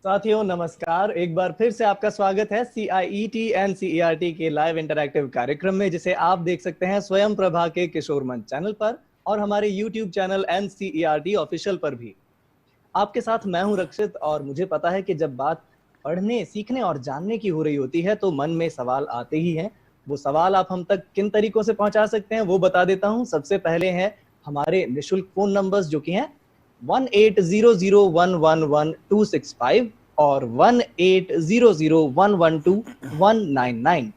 साथियों नमस्कार। एक बार फिर से आपका स्वागत है CIET NCERT के लाइव इंटरैक्टिव कार्यक्रम में, जिसे आप देख सकते हैं स्वयं प्रभा के किशोर मंच चैनल पर और हमारे YouTube चैनल NCERT ऑफिशियल पर भी। आपके साथ मैं हूं रक्षित, और मुझे पता है कि जब बात पढ़ने, सीखने और जानने की हो रही होती है तो मन में सवाल आते ही हैं। वो सवाल आप हम तक किन तरीकों से पहुंचा सकते हैं वो बता देता हूं। सबसे पहले हैं हमारे निशुल्क फोन नंबर्स, जो कि हैं 1800111265 और 1800112199।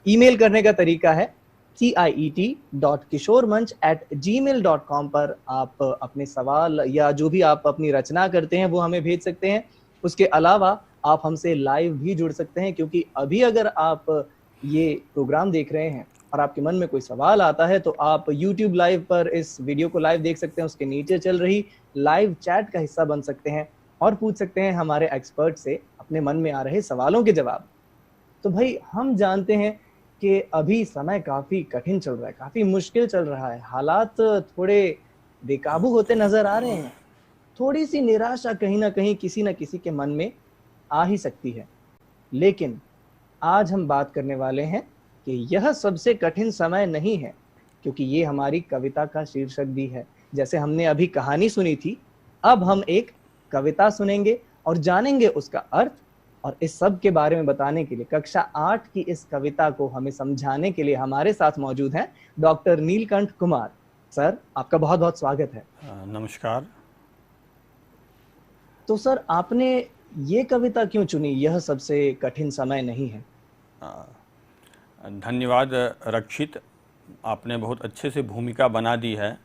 ईमेल करने का तरीका है ciet.kishormanch@gmail.com पर आप अपने सवाल या जो भी आप अपनी रचना करते हैं वो हमें भेज सकते हैं। उसके अलावा आप हमसे लाइव भी जुड़ सकते हैं, क्योंकि अभी अगर आप ये प्रोग्राम देख रहे हैं और आपके मन में कोई सवाल आता है तो आप YouTube लाइव पर इस वीडियो को लाइव देख सकते हैं। उसके नीचे चल रही लाइव चैट का हिस्सा बन सकते हैं और पूछ सकते हैं हमारे एक्सपर्ट से अपने मन में आ रहे सवालों के जवाब। तो भाई, हम जानते हैं कि अभी समय काफी कठिन चल रहा है, काफी मुश्किल चल रहा है, हालात थोड़े बेकाबू होते नजर आ रहे हैं। थोड़ी सी निराशा कहीं ना कहीं किसी न किसी के मन में आ ही सकती है। लेकिन आज हम बात करने वाले हैं कि यह सबसे कठिन समय नहीं है, क्योंकि ये हमारी कविता का शीर्षक भी है। जैसे हमने अभी कहानी सुनी थी, अब हम एक कविता सुनेंगे और जानेंगे उसका अर्थ। और इस सब के बारे में बताने के लिए, कक्षा 8 की इस कविता को हमें समझाने के लिए हमारे साथ मौजूद हैं डॉक्टर नीलकंठ कुमार। सर, आपका बहुत बहुत स्वागत है। नमस्कार। तो सर, आपने ये कविता क्यों चुनी, यह सबसे कठिन समय नहीं है? धन्यवाद रक्षित, आपने बहुत अच्छे से भूमिका बना दी है।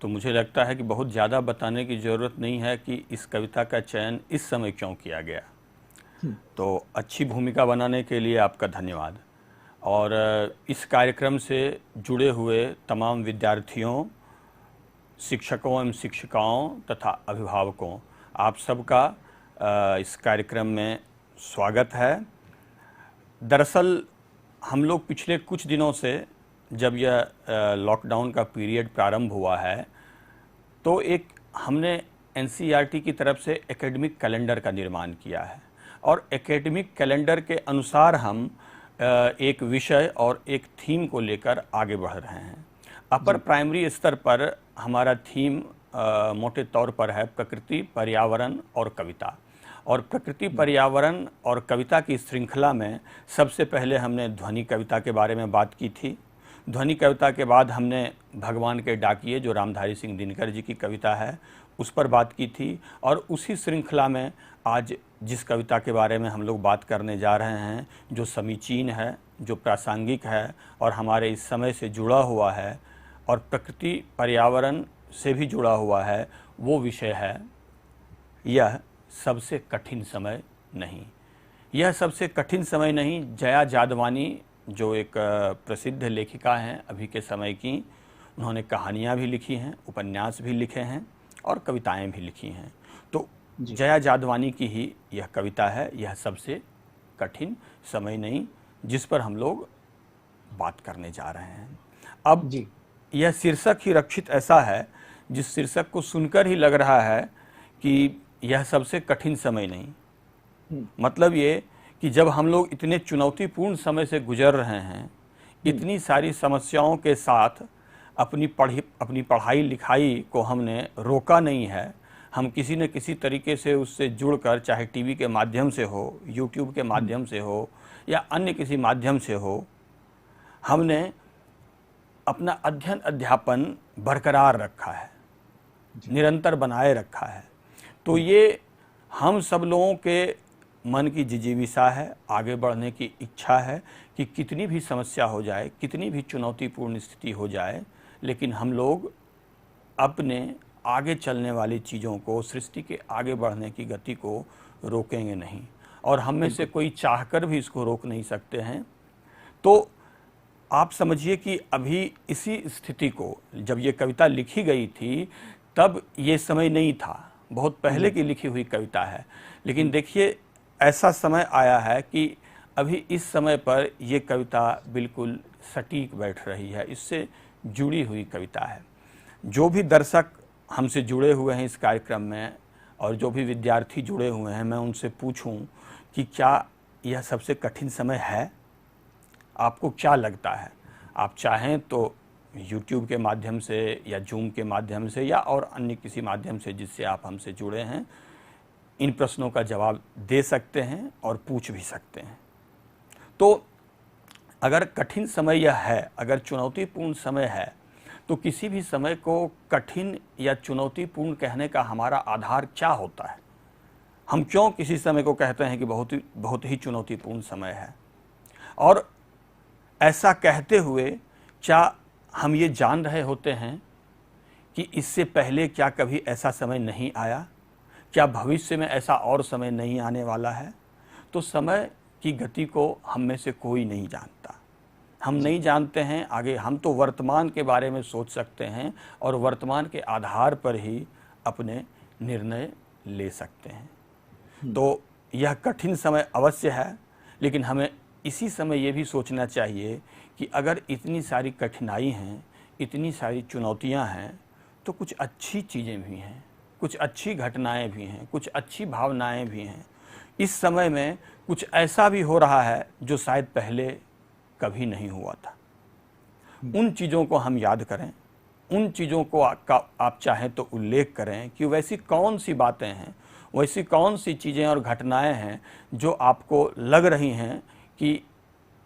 तो मुझे लगता है कि बहुत ज़्यादा बताने की ज़रूरत नहीं है कि इस कविता का चयन इस समय क्यों किया गया। तो अच्छी भूमिका बनाने के लिए आपका धन्यवाद। और इस कार्यक्रम से जुड़े हुए तमाम विद्यार्थियों, शिक्षकों एवं शिक्षिकाओं तथा अभिभावकों, आप सबका इस कार्यक्रम में स्वागत है। दरअसल हम लोग पिछले कुछ दिनों से, जब यह लॉकडाउन का पीरियड प्रारंभ हुआ है, तो हमने NCERT की तरफ से एकेडमिक कैलेंडर का निर्माण किया है। और एकेडमिक कैलेंडर के अनुसार हम एक विषय और एक थीम को लेकर आगे बढ़ रहे हैं। अपर प्राइमरी स्तर पर हमारा थीम मोटे तौर पर है प्रकृति, पर्यावरण और कविता। और प्रकृति, पर्यावरण और कविता की श्रृंखला में सबसे पहले हमने ध्वनि कविता के बारे में बात की थी। ध्वनि कविता के बाद हमने भगवान के डाकिए, जो रामधारी सिंह दिनकर जी की कविता है, उस पर बात की थी। और उसी श्रृंखला में आज जिस कविता के बारे में हम लोग बात करने जा रहे हैं, जो समीचीन है, जो प्रासंगिक है और हमारे इस समय से जुड़ा हुआ है और प्रकृति पर्यावरण से भी जुड़ा हुआ है, वो विषय है यह सबसे कठिन समय नहीं। यह सबसे कठिन समय नहीं। जया जादवानी, जो एक प्रसिद्ध लेखिका हैं अभी के समय की, उन्होंने कहानियाँ भी लिखी हैं, उपन्यास भी लिखे हैं और कविताएं भी लिखी हैं। तो जया जादवानी की ही यह कविता है, यह सबसे कठिन समय नहीं, जिस पर हम लोग बात करने जा रहे हैं। अब यह शीर्षक ही रक्षित ऐसा है जिस शीर्षक को सुनकर ही लग रहा है कि यह सबसे कठिन समय नहीं। मतलब ये कि जब हम लोग इतने चुनौतीपूर्ण समय से गुजर रहे हैं, इतनी सारी समस्याओं के साथ अपनी पढ़ाई लिखाई को हमने रोका नहीं है, हम किसी न किसी तरीके से उससे जुड़कर, चाहे टीवी के माध्यम से हो, यूट्यूब के माध्यम से हो या अन्य किसी माध्यम से हो, हमने अपना अध्ययन अध्यापन बरकरार रखा है, निरंतर बनाए रखा है। तो ये हम सब लोगों के मन की जिजीविषा है, आगे बढ़ने की इच्छा है कि कितनी भी समस्या हो जाए, कितनी भी चुनौतीपूर्ण स्थिति हो जाए, लेकिन हम लोग अपने आगे चलने वाली चीज़ों को, सृष्टि के आगे बढ़ने की गति को रोकेंगे नहीं। और हम में से कोई चाहकर भी इसको रोक नहीं सकते हैं। तो आप समझिए कि अभी इसी स्थिति को, जब ये कविता लिखी गई थी तब ये समय नहीं था, बहुत पहले की लिखी हुई कविता है। लेकिन देखिए, ऐसा समय आया है कि अभी इस समय पर ये कविता बिल्कुल सटीक बैठ रही है, इससे जुड़ी हुई कविता है। जो भी दर्शक हमसे जुड़े हुए हैं इस कार्यक्रम में और जो भी विद्यार्थी जुड़े हुए हैं मैं उनसे पूछूं कि क्या यह सबसे कठिन समय है? आपको क्या लगता है? आप चाहें तो YouTube के माध्यम से या Zoom के माध्यम से या और अन्य किसी माध्यम से जिससे आप हमसे जुड़े हैं, इन प्रश्नों का जवाब दे सकते हैं और पूछ भी सकते हैं। तो अगर कठिन समय यह है, अगर चुनौतीपूर्ण समय है, तो किसी भी समय को कठिन या चुनौतीपूर्ण कहने का हमारा आधार क्या होता है? हम क्यों किसी समय को कहते हैं कि बहुत ही चुनौतीपूर्ण समय है? और ऐसा कहते हुए क्या हम ये जान रहे होते हैं कि इससे पहले क्या कभी ऐसा समय नहीं आया? क्या भविष्य में ऐसा और समय नहीं आने वाला है? तो समय की गति को हम में से कोई नहीं जानता। हम नहीं जानते हैं आगे, हम तो वर्तमान के बारे में सोच सकते हैं और वर्तमान के आधार पर ही अपने निर्णय ले सकते हैं। तो यह कठिन समय अवश्य है, लेकिन हमें इसी समय ये भी सोचना चाहिए कि अगर इतनी सारी कठिनाई हैं, इतनी सारी चुनौतियां हैं, तो कुछ अच्छी चीज़ें भी हैं, कुछ अच्छी घटनाएं भी हैं, कुछ अच्छी भावनाएं भी हैं। इस समय में कुछ ऐसा भी हो रहा है जो शायद पहले कभी नहीं हुआ था। उन चीज़ों को हम याद करें, उन चीज़ों को आप चाहें तो उल्लेख करें कि वैसी कौन सी बातें हैं, वैसी कौन सी चीज़ें और घटनाएं हैं जो आपको लग रही हैं कि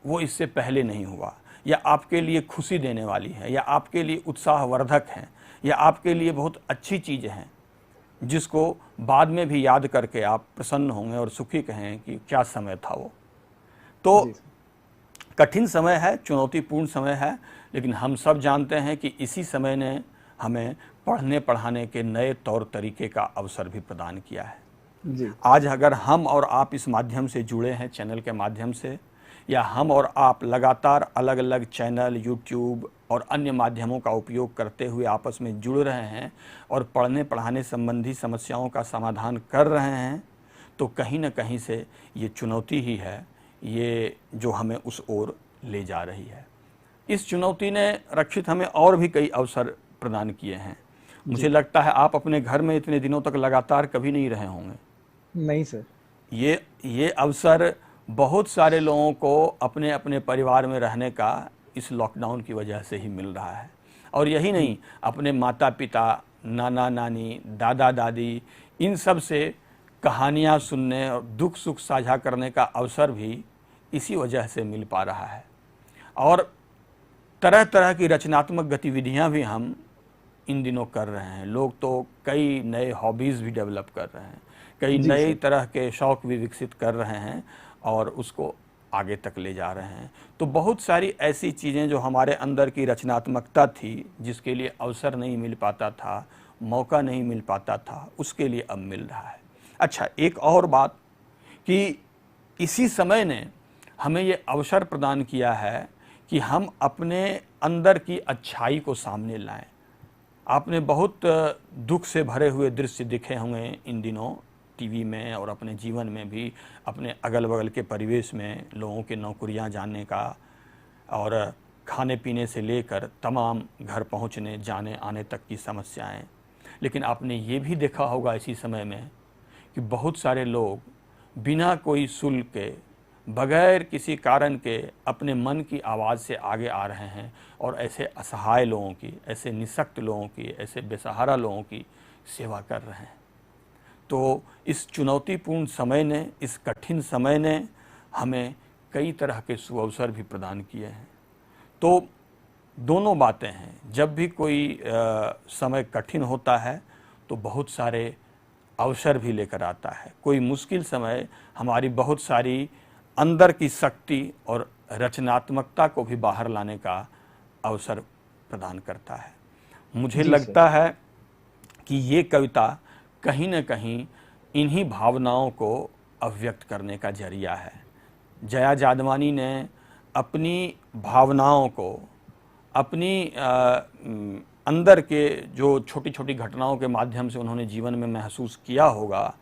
वो इससे पहले नहीं हुआ, या आपके लिए खुशी देने वाली है, या आपके लिए उत्साहवर्धक हैं, या आपके लिए बहुत अच्छी चीज़ें हैं, जिसको बाद में भी याद करके आप प्रसन्न होंगे और सुखी कहें कि क्या समय था वो। तो कठिन समय है, चुनौतीपूर्ण समय है, लेकिन हम सब जानते हैं कि इसी समय ने हमें पढ़ने पढ़ाने के नए तौर तरीके का अवसर भी प्रदान किया है। जी। आज अगर हम और आप इस माध्यम से जुड़े हैं, चैनल के माध्यम से, या हम और आप लगातार अलग अलग चैनल, YouTube और अन्य माध्यमों का उपयोग करते हुए आपस में जुड़ रहे हैं और पढ़ने पढ़ाने संबंधी समस्याओं का समाधान कर रहे हैं, तो कहीं न कहीं से ये चुनौती ही है, ये जो हमें उस ओर ले जा रही है। इस चुनौती ने रक्षित हमें और भी कई अवसर प्रदान किए हैं। मुझे लगता है आप अपने घर में इतने दिनों तक लगातार कभी नहीं रहे होंगे। नहीं सर। ये अवसर बहुत सारे लोगों को अपने अपने परिवार में रहने का इस लॉकडाउन की वजह से ही मिल रहा है। और यही नहीं, अपने माता पिता, नाना नानी, दादा दादी, इन सब से कहानियाँ सुनने और दुख सुख साझा करने का अवसर भी इसी वजह से मिल पा रहा है। और तरह तरह की रचनात्मक गतिविधियाँ भी हम इन दिनों कर रहे हैं। लोग तो कई नए हॉबीज़ भी डेवलप कर रहे हैं, कई नए तरह के शौक़ भी विकसित कर रहे हैं और उसको आगे तक ले जा रहे हैं। तो बहुत सारी ऐसी चीज़ें जो हमारे अंदर की रचनात्मकता थी, जिसके लिए अवसर नहीं मिल पाता था, मौका नहीं मिल पाता था, उसके लिए अब मिल रहा है। अच्छा, एक और बात कि इसी समय ने हमें ये अवसर प्रदान किया है कि हम अपने अंदर की अच्छाई को सामने लाएं। आपने बहुत दुख से भरे हुए दृश्य दिखे होंगे इन दिनों टीवी में और अपने जीवन में भी, अपने अगल बगल के परिवेश में लोगों के नौकरियां जाने का और खाने पीने से लेकर तमाम घर पहुंचने जाने आने तक की समस्याएं। लेकिन आपने ये भी देखा होगा इसी समय में कि बहुत सारे लोग बिना कोई शुल्क के, बगैर किसी कारण के अपने मन की आवाज़ से आगे आ रहे हैं और ऐसे असहाय लोगों की, ऐसे निःशक्त लोगों की, ऐसे बेसहारा लोगों की सेवा कर रहे हैं। तो इस चुनौतीपूर्ण समय ने, इस कठिन समय ने हमें कई तरह के सुअवसर भी प्रदान किए हैं। तो दोनों बातें हैं, जब भी कोई समय कठिन होता है तो बहुत सारे अवसर भी लेकर आता है। कोई मुश्किल समय हमारी बहुत सारी अंदर की शक्ति और रचनात्मकता को भी बाहर लाने का अवसर प्रदान करता है। मुझे लगता है कि ये कविता कहीं न कहीं इन्हीं भावनाओं को अभिव्यक्त करने का जरिया है। जया जादवानी ने अपनी भावनाओं को, अपनी अंदर के जो छोटी छोटी घटनाओं के माध्यम से उन्होंने जीवन में महसूस किया होगा,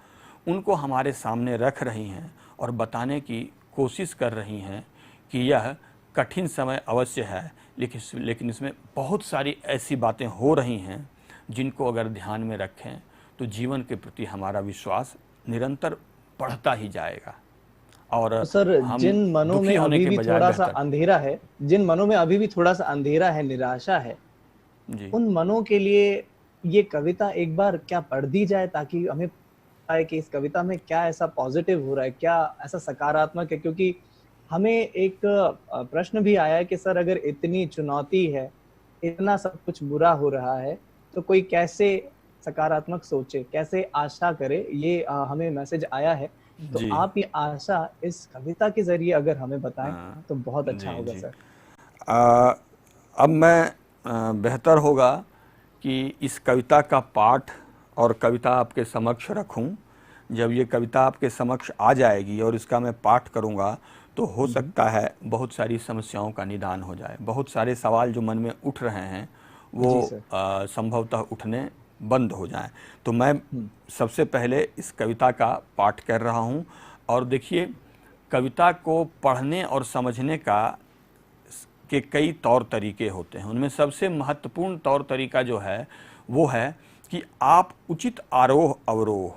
उनको हमारे सामने रख रही हैं और बताने की कोशिश कर रही हैं कि यह कठिन समय अवश्य है, लेकिन इसमें बहुत सारी ऐसी बातें हो रही हैं जिनको अगर ध्यान में रखें तो जीवन के प्रति हमारा विश्वास निरंतर बढ़ता ही जाएगा और तो सर, हम जिन मनों दुखी में होने अभी के भी बजाय थोड़ा सा बेहतर। अंधेरा है, जिन मनों में अभी भी थोड़ा सा अंधेरा है, निराशा है, जी। उन मनों के लिए ये कविता एक बार क्या पढ़ दी जाए, ताकि हमें पता है कि इस कविता में क्या ऐसा पॉजिटिव हो रहा है, क्या ऐसा सकारात्मक है। क्योंकि हमें एक प्रश्न भी आया है कि सर, अगर इतनी चुनौती है, इतना सब कुछ बुरा हो रहा है, तो कोई कैसे सकारात्मक सोचे, कैसे आशा करे, ये हमें मैसेज आया है। तो जी। आप ये आशा इस कविता के ज़रिए अगर हमें बताएँ, हाँ। तो बहुत अच्छा जी, होगा जी। सर। अब मैं बेहतर होगा कि इस कविता का पाठ और कविता आपके समक्ष रखूं। जब ये कविता आपके समक्ष आ जाएगी और इसका मैं पाठ करूंगा, तो हो हुँ, हुँ। सकता है बहुत सारी समस्याओं का निदान हो जाए। बहुत सारे सवाल जो मन में उठ रहे हैं, जी वो सर। संभवतः उठने बंद हो जाएं। तो मैं हुँ, सबसे पहले इस कविता का पाठ कर रहा हूं और देखिए, कविता को पढ़ने और समझने के कई तौर तरीके होते हैं। उनमें सबसे महत्वपूर्ण तौर तरीका जो है वो है कि आप उचित आरोह अवरोह,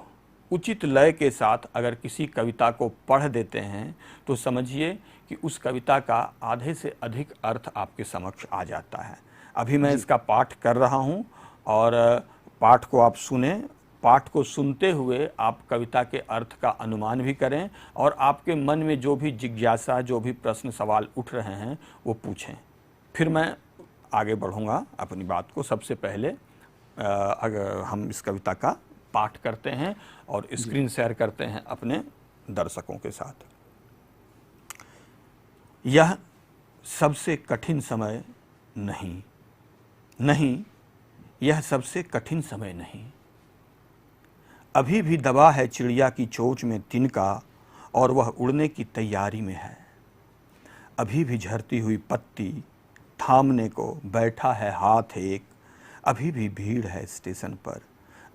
उचित लय के साथ अगर किसी कविता को पढ़ देते हैं, तो समझिए कि उस कविता का आधे से अधिक अर्थ आपके समक्ष आ जाता है। अभी मैं जी। इसका पाठ कर रहा हूँ और पाठ को आप सुने। पाठ को सुनते हुए आप कविता के अर्थ का अनुमान भी करें और आपके मन में जो भी जिज्ञासा, जो भी प्रश्न सवाल उठ रहे हैं, वो पूछें। फिर मैं आगे बढ़ूंगा अपनी बात को। सबसे पहले अगर हम इस कविता का पाठ करते हैं और जी। स्क्रीन शेयर करते हैं अपने दर्शकों के साथ। यह सबसे कठिन समय नहीं, नहीं, यह सबसे कठिन समय नहीं। अभी भी दबा है चिड़िया की चोंच में तिनका और वह उड़ने की तैयारी में है। अभी भी झरती हुई पत्ती थामने को बैठा है हाथ एक। अभी भी भीड़ है स्टेशन पर।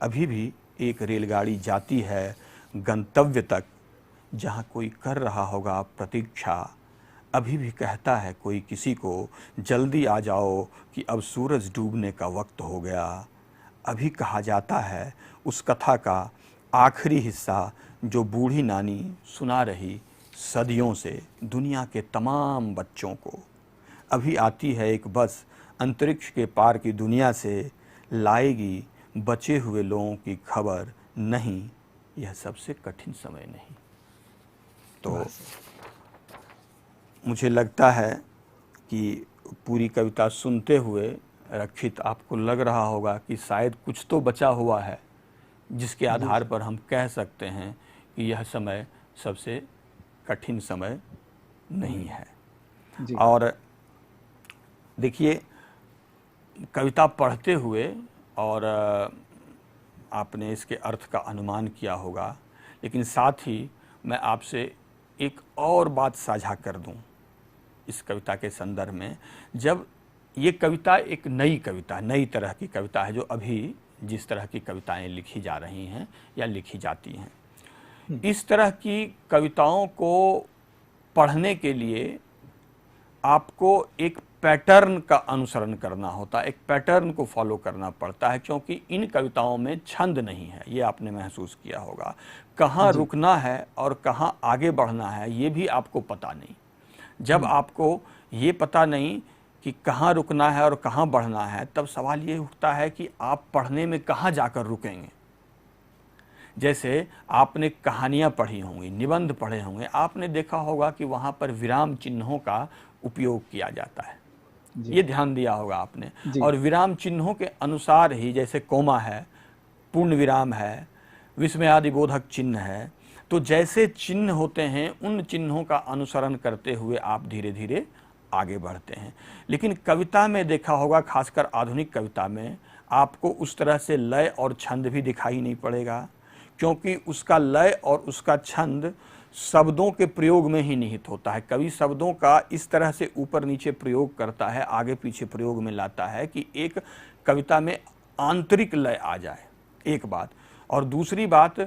अभी भी एक रेलगाड़ी जाती है गंतव्य तक, जहाँ कोई कर रहा होगा प्रतीक्षा। अभी भी कहता है कोई किसी को, जल्दी आ जाओ कि अब सूरज डूबने का वक्त हो गया। अभी कहा जाता है उस कथा का आखिरी हिस्सा जो बूढ़ी नानी सुना रही सदियों से दुनिया के तमाम बच्चों को। अभी आती है एक बस अंतरिक्ष के पार की दुनिया से, लाएगी बचे हुए लोगों की खबर। नहीं, यह सबसे कठिन समय नहीं। तो मुझे लगता है कि पूरी कविता सुनते हुए रक्षित, आपको लग रहा होगा कि शायद कुछ तो बचा हुआ है जिसके जी आधार सर। पर हम कह सकते हैं कि यह समय सबसे कठिन समय नहीं है। जी। और देखिए, कविता पढ़ते हुए और आपने इसके अर्थ का अनुमान किया होगा, लेकिन साथ ही मैं आपसे एक और बात साझा कर दूं इस कविता के संदर्भ में। जब ये कविता एक नई कविता, नई तरह की कविता है, जो अभी जिस तरह की कविताएं लिखी जा रही हैं या लिखी जाती हैं, इस तरह की कविताओं को पढ़ने के लिए आपको एक पैटर्न का अनुसरण करना होता है, एक पैटर्न को फॉलो करना पड़ता है, क्योंकि इन कविताओं में छंद नहीं है। ये आपने महसूस किया होगा। कहाँ जी। रुकना है और कहाँ आगे बढ़ना है, ये भी आपको पता नहीं। जब आपको ये पता नहीं कि कहाँ रुकना है और कहाँ बढ़ना है, तब सवाल ये उठता है कि आप पढ़ने में कहाँ जाकर रुकेंगे। जैसे आपने कहानियाँ पढ़ी होंगी, निबंध पढ़े होंगे, आपने देखा होगा कि वहाँ पर विराम चिन्हों का उपयोग किया जाता है। जी। ये ध्यान दिया होगा आपने। जी। और विराम चिन्हों के अनुसार ही, जैसे कोमा है, पूर्ण विराम है, विस्मयादिबोधक चिन्ह है, तो जैसे चिन्ह होते हैं, उन चिन्हों का अनुसरण करते हुए आप धीरे धीरे आगे बढ़ते हैं। लेकिन कविता में देखा होगा, खासकर आधुनिक कविता में, आपको उस तरह से लय और छंद भी दिखाई नहीं पड़ेगा, क्योंकि उसका लय और उसका छंद शब्दों के प्रयोग में ही निहित होता है। कवि शब्दों का इस तरह से ऊपर नीचे प्रयोग करता है, आगे पीछे प्रयोग में लाता है कि एक कविता में आंतरिक लय आ जाए, एक बात। और दूसरी बात,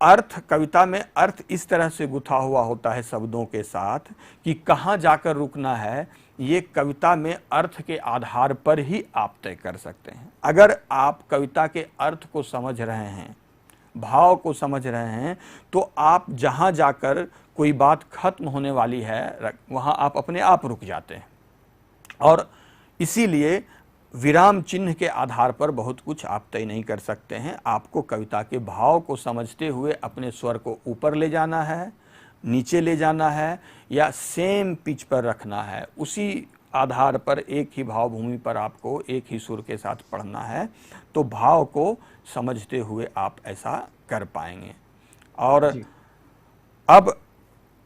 अर्थ, कविता में अर्थ इस तरह से गुथा हुआ होता है शब्दों के साथ कि कहाँ जाकर रुकना है ये कविता में अर्थ के आधार पर ही आप तय कर सकते हैं। अगर आप कविता के अर्थ को समझ रहे हैं, भाव को समझ रहे हैं, तो आप जहाँ जाकर कोई बात खत्म होने वाली है वहाँ आप अपने आप रुक जाते हैं। और इसीलिए विराम चिन्ह के आधार पर बहुत कुछ आप तय नहीं कर सकते हैं। आपको कविता के भाव को समझते हुए अपने स्वर को ऊपर ले जाना है, नीचे ले जाना है, या सेम पिच पर रखना है। उसी आधार पर एक ही भाव भूमि पर आपको एक ही सुर के साथ पढ़ना है, तो भाव को समझते हुए आप ऐसा कर पाएंगे। और अब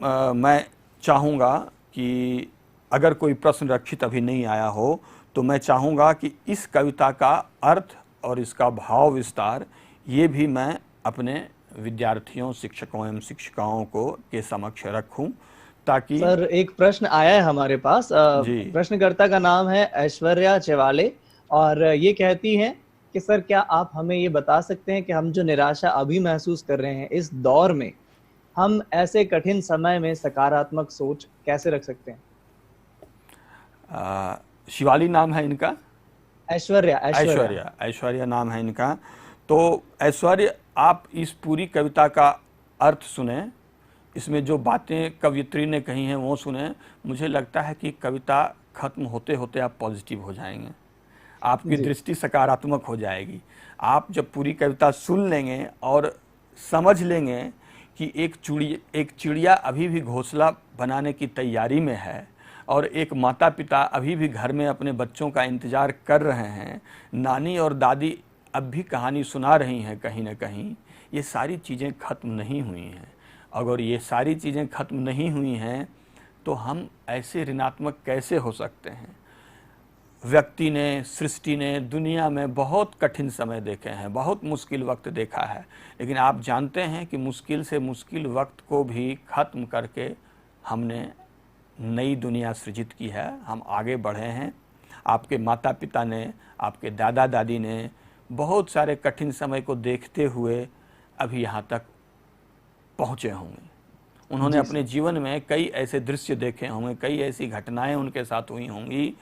मैं चाहूँगा कि अगर कोई प्रश्न रक्षित अभी नहीं आया हो तो मैं चाहूँगा कि इस कविता का अर्थ और इसका भाव विस्तार ये भी मैं अपने विद्यार्थियों, शिक्षकों एवं शिक्षिकाओं को के समक्ष रखूं, ताकि सर एक प्रश्न आया है हमारे पास। प्रश्नकर्ता का नाम है ऐश्वर्या चेवाले और ये कहती हैं कि सर क्या आप हमें ये बता सकते हैं कि हम जो निराशा अभी महसूस कर रहे हैं इस दौर में, हम ऐसे कठिन समय में सकारात्मक सोच कैसे रख सकते हैं? शिवाली नाम है इनका, ऐश्वर्या नाम है इनका। तो ऐश्वर्या, आप इस पूरी कविता का अर्थ सुने, इसमें जो बातें कवयित्री ने कही हैं वो सुने। मुझे लगता है कि कविता खत्म होते होते आप पॉजिटिव हो जाएंगे, आपकी दृष्टि सकारात्मक हो जाएगी। आप जब पूरी कविता सुन लेंगे और समझ लेंगे कि एक चिड़िया अभी भी घोंसला बनाने की तैयारी में है और एक माता पिता अभी भी घर में अपने बच्चों का इंतज़ार कर रहे हैं, नानी और दादी अब भी कहानी सुना रही हैं कहीं ना कहीं, ये सारी चीज़ें खत्म नहीं हुई हैं। अगर ये सारी चीज़ें खत्म नहीं हुई हैं तो हम ऐसे ऋणात्मक कैसे हो सकते हैं? व्यक्ति ने, सृष्टि ने दुनिया में बहुत कठिन समय देखे हैं, बहुत मुश्किल वक्त देखा है, लेकिन आप जानते हैं कि मुश्किल से मुश्किल वक्त को भी ख़त्म करके हमने नई दुनिया सृजित की है, हम आगे बढ़े हैं। आपके माता पिता ने, आपके दादा दादी ने बहुत सारे कठिन समय को देखते हुए अभी यहाँ तक पहुँचे होंगे। उन्होंने अपने जीवन में कई ऐसे दृश्य देखे होंगे, कई ऐसी घटनाएं उनके साथ हुई होंगी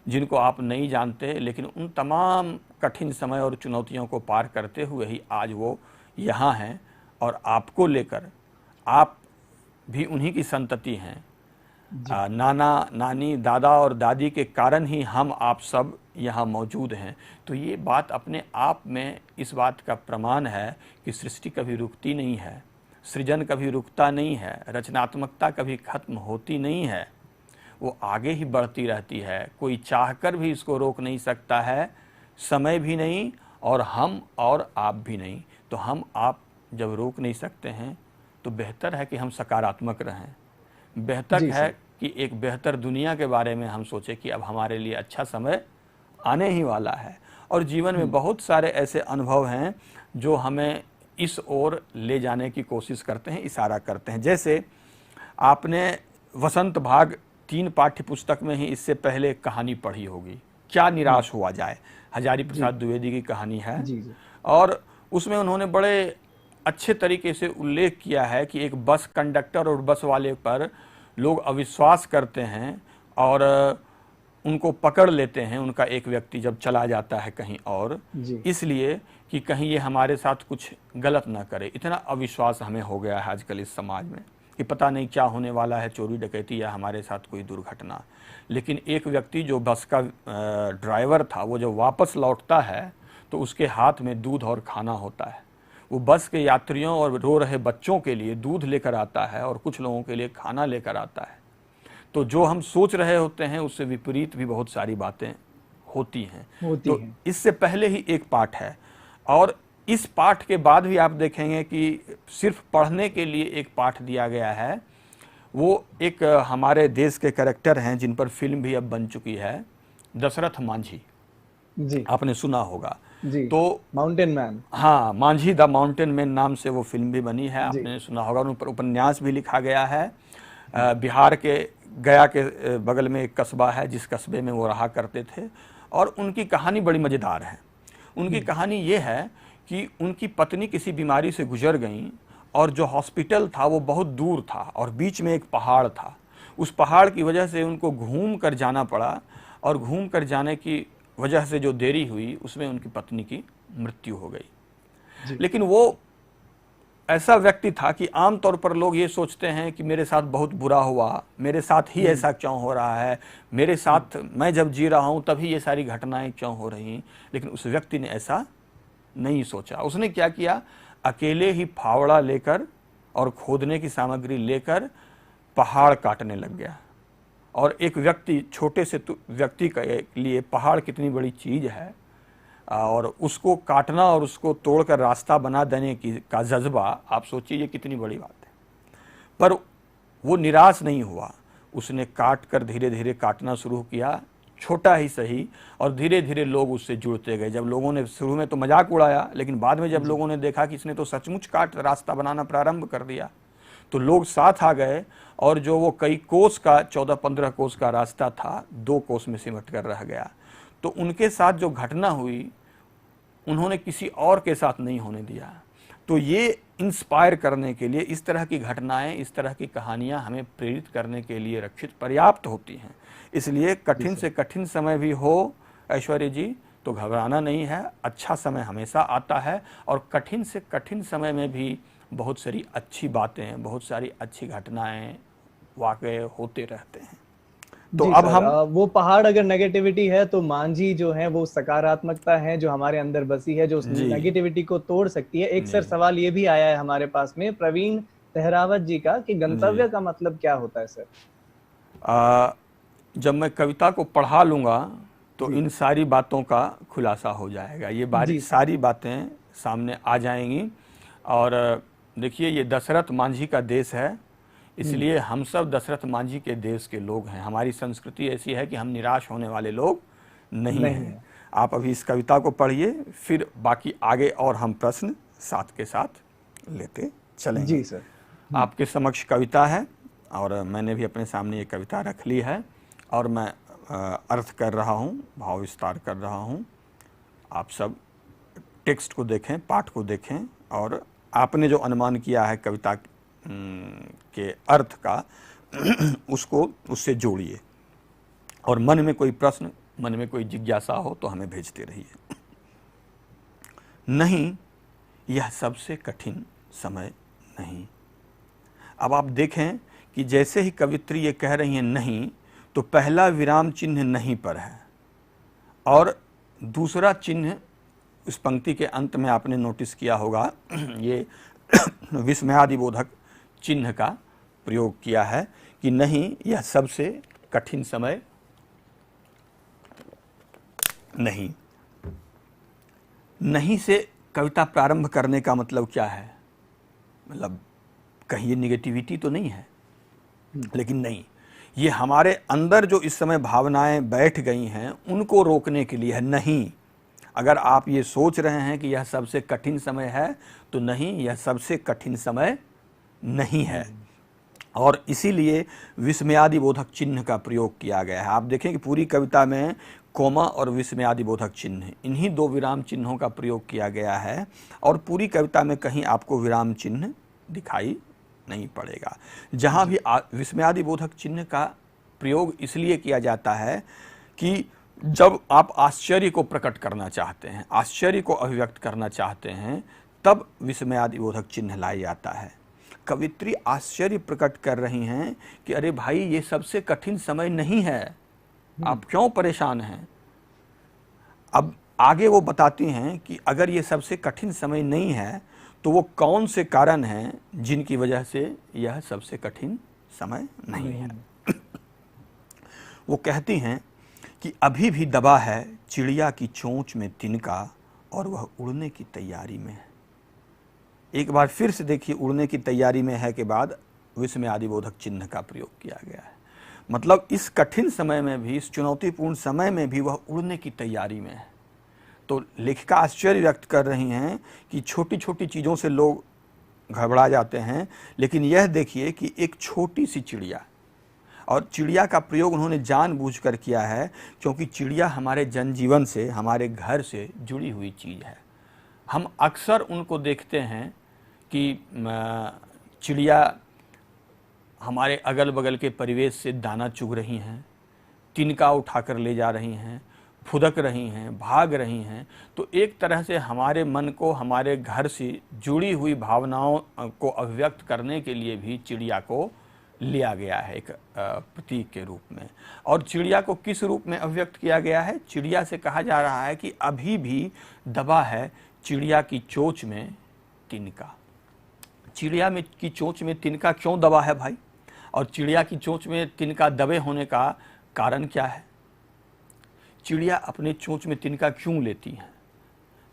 जिनको आप नहीं जानते, लेकिन उन तमाम कठिन समय और चुनौतियों को पार करते हुए ही आज वो यहाँ हैं। और आपको लेकर, आप भी उन्हीं की संतति हैं। नाना नानी, दादा और दादी के कारण ही हम आप सब यहाँ मौजूद हैं। तो ये बात अपने आप में इस बात का प्रमाण है कि सृष्टि कभी रुकती नहीं है, सृजन कभी रुकता नहीं है, रचनात्मकता कभी खत्म होती नहीं है, वो आगे ही बढ़ती रहती है। कोई चाहकर भी इसको रोक नहीं सकता है, समय भी नहीं और हम और आप भी नहीं। तो हम आप जब रोक नहीं सकते हैं तो बेहतर है कि हम सकारात्मक रहें। बेहतर है कि एक बेहतर दुनिया के बारे में हम सोचें कि अब हमारे लिए अच्छा समय आने ही वाला है। और जीवन में बहुत सारे ऐसे अनुभव हैं जो हमें इस ओर ले जाने की कोशिश करते हैं, इशारा करते हैं। जैसे आपने वसंत भाग 3 पाठ्य पुस्तक में ही इससे पहले कहानी पढ़ी होगी, क्या निराश हुआ जाए, हजारी प्रसाद द्विवेदी की कहानी है। और उसमें उन्होंने बड़े अच्छे तरीके से उल्लेख किया है कि एक बस कंडक्टर और बस वाले पर लोग अविश्वास करते हैं और उनको पकड़ लेते हैं, उनका एक व्यक्ति जब चला जाता है कहीं और, इसलिए कि कहीं ये हमारे साथ कुछ गलत ना करे। इतना अविश्वास हमें हो गया है आजकल इस समाज में कि पता नहीं क्या होने वाला है, चोरी डकैती या हमारे साथ कोई दुर्घटना। लेकिन एक व्यक्ति जो बस का ड्राइवर था, वो जब वापस लौटता है तो उसके हाथ में दूध और खाना होता है। वो बस के यात्रियों और रो रहे बच्चों के लिए दूध लेकर आता है और कुछ लोगों के लिए खाना लेकर आता है। तो जो हम सोच रहे होते हैं उससे विपरीत भी बहुत सारी बातें होती हैं। तो इससे पहले ही एक पाठ है और इस पाठ के बाद भी आप देखेंगे कि सिर्फ पढ़ने के लिए एक पाठ दिया गया है। वो एक हमारे देश के कैरेक्टर हैं जिन पर फिल्म भी अब बन चुकी है, दशरथ मांझी जी, आपने सुना होगा जी, तो माउंटेन मैन, हाँ, मांझी द माउंटेन मैन नाम से वो फिल्म भी बनी है, आपने सुना होगा। उन पर उपन्यास भी लिखा गया है। बिहार के गया के बगल में एक कस्बा है जिस कस्बे में वो रहा करते थे और उनकी कहानी बड़ी मज़ेदार है। उनकी कहानी ये है कि उनकी पत्नी किसी बीमारी से गुजर गई और जो हॉस्पिटल था वो बहुत दूर था और बीच में एक पहाड़ था। उस पहाड़ की वजह से उनको घूम कर जाना पड़ा और घूम कर जाने की वजह से जो देरी हुई उसमें उनकी पत्नी की मृत्यु हो गई। जी। लेकिन वो ऐसा व्यक्ति था कि आमतौर पर लोग ये सोचते हैं कि मेरे साथ बहुत बुरा हुआ, मेरे साथ ही ऐसा क्यों हो रहा है, मेरे साथ मैं जब जी रहा हूँ तभी ये सारी घटनाएं क्यों हो रही हैं। लेकिन उस व्यक्ति ने ऐसा नहीं सोचा। उसने क्या किया, अकेले ही फावड़ा लेकर और खोदने की सामग्री लेकर पहाड़ काटने लग गया। और एक व्यक्ति, छोटे से व्यक्ति के लिए पहाड़ कितनी बड़ी चीज़ है, और उसको काटना और उसको तोड़कर रास्ता बना देने का जज्बा, आप सोचिए ये कितनी बड़ी बात है। पर वो निराश नहीं हुआ, उसने काट कर धीरे धीरे काटना शुरू किया, छोटा ही सही, और धीरे धीरे लोग उससे जुड़ते गए। जब लोगों ने शुरू में तो मजाक उड़ाया, लेकिन बाद में जब लोगों ने देखा कि इसने तो सचमुच काट रास्ता बनाना प्रारंभ कर दिया, तो लोग साथ आ गए और जो वो कई कोस का, 14-15 कोस का रास्ता था, 2 कोस में सिमट कर रह गया। तो उनके साथ जो घटना हुई उन्होंने किसी और के साथ नहीं होने दिया। तो ये इंस्पायर करने के लिए इस तरह की घटनाएं, इस तरह की कहानियां हमें प्रेरित करने के लिए रक्षित पर्याप्त होती हैं। इसलिए कठिन से कठिन समय भी हो ऐश्वर्य जी तो घबराना नहीं है, अच्छा समय हमेशा आता है, और कठिन से कठिन समय में भी बहुत सारी अच्छी बातें, बहुत सारी अच्छी घटनाएं वाकई होते रहते हैं। तो अब हम वो पहाड़ अगर नेगेटिविटी है तो मांझी जो है वो सकारात्मकता है जो हमारे अंदर बसी है, जो उस नेगेटिविटी को तोड़ सकती है। एक सर सवाल ये भी आया है हमारे पास में प्रवीण सहरावत जी का कि गंतव्य का मतलब क्या होता है सर? जब मैं कविता को पढ़ा लूंगा तो इन सारी बातों का खुलासा हो जाएगा, ये सारी बातें सामने आ जाएंगी। और देखिए, ये दशरथ मांझी का देश है, इसलिए हम सब दशरथ मांझी के देश के लोग हैं। हमारी संस्कृति ऐसी है कि हम निराश होने वाले लोग नहीं हैं। आप अभी इस कविता को पढ़िए, फिर बाकी आगे और हम प्रश्न साथ के साथ लेते चलेंगे। जी सर। आपके समक्ष कविता है और मैंने भी अपने सामने ये कविता रख ली है और मैं अर्थ कर रहा हूँ, भाव विस्तार कर रहा हूँ। आप सब टेक्स्ट को देखें, पाठ को देखें, और आपने जो अनुमान किया है कविता के अर्थ का उसको उससे जोड़िए, और मन में कोई प्रश्न, मन में कोई जिज्ञासा हो तो हमें भेजते रहिए। नहीं, यह सबसे कठिन समय नहीं। अब आप देखें कि जैसे ही कवित्री ये कह रही हैं नहीं, तो पहला विराम चिन्ह नहीं पर है, और दूसरा चिन्ह इस पंक्ति के अंत में आपने नोटिस किया होगा, ये विस्मयादिबोधक चिन्ह का प्रयोग किया है कि नहीं, यह सबसे कठिन समय नहीं। नहीं से कविता प्रारंभ करने का मतलब क्या है? मतलब कहीं ये निगेटिविटी तो नहीं है, लेकिन नहीं, ये हमारे अंदर जो इस समय भावनाएं बैठ गई हैं उनको रोकने के लिए है। नहीं, अगर आप ये सोच रहे हैं कि यह सबसे कठिन समय है तो नहीं, यह सबसे कठिन समय नहीं है। और इसीलिए विस्मयादिबोधक चिन्ह का प्रयोग किया गया है। आप देखें कि पूरी कविता में कोमा और विस्मयादिबोधक चिन्ह, इन्हीं 2 विराम चिन्हों का प्रयोग किया गया है, और पूरी कविता में कहीं आपको विराम चिन्ह दिखाई नहीं पड़ेगा। जहाँ भी विस्मयादिबोधक चिन्ह का प्रयोग इसलिए किया जाता है कि जब आप आश्चर्य को प्रकट करना चाहते हैं, आश्चर्य को अभिव्यक्त करना चाहते हैं, तब विस्मयादिबोधक चिन्ह लाया जाता है। कवित्री आश्चर्य प्रकट कर रही हैं कि अरे भाई, ये सबसे कठिन समय नहीं है, आप क्यों परेशान हैं। अब आगे वो बताती हैं कि अगर ये सबसे कठिन समय नहीं है तो वो कौन से कारण हैं जिनकी वजह से यह सबसे कठिन समय नहीं है। वो कहती हैं कि अभी भी दबा है चिड़िया की चोंच में तिनका, और वह उड़ने की तैयारी में है। एक बार फिर से देखिए, उड़ने की तैयारी में है के बाद विस्मयादिबोधक चिन्ह का प्रयोग किया गया है। मतलब इस कठिन समय में भी, इस चुनौतीपूर्ण समय में भी वह उड़ने की तैयारी में है। तो लेखिका आश्चर्य व्यक्त कर रही हैं कि छोटी छोटी चीज़ों से लोग घबरा जाते हैं, लेकिन यह देखिए कि एक छोटी सी चिड़िया, और चिड़िया का प्रयोग उन्होंने जानबूझकर किया है क्योंकि चिड़िया हमारे जनजीवन से, हमारे घर से जुड़ी हुई चीज़ है। हम अक्सर उनको देखते हैं कि चिड़िया हमारे अगल बगल के परिवेश से दाना चुग रही हैं, तिनका उठाकर ले जा रही हैं, फुदक रही हैं, भाग रही हैं, तो एक तरह से हमारे मन को, हमारे घर से जुड़ी हुई भावनाओं को अभिव्यक्त करने के लिए भी चिड़िया को लिया गया है एक प्रतीक के रूप में। और चिड़िया को किस रूप में अभिव्यक्त किया गया है? चिड़िया से कहा जा रहा है कि अभी भी दबा है चिड़िया की चोंच में तिनका। चिड़िया में की चोंच में तिनका क्यों दबा है भाई? और चिड़िया की चोंच में तिनका दबे होने का कारण क्या है? चिड़िया अपने चोंच में तिनका क्यों लेती है?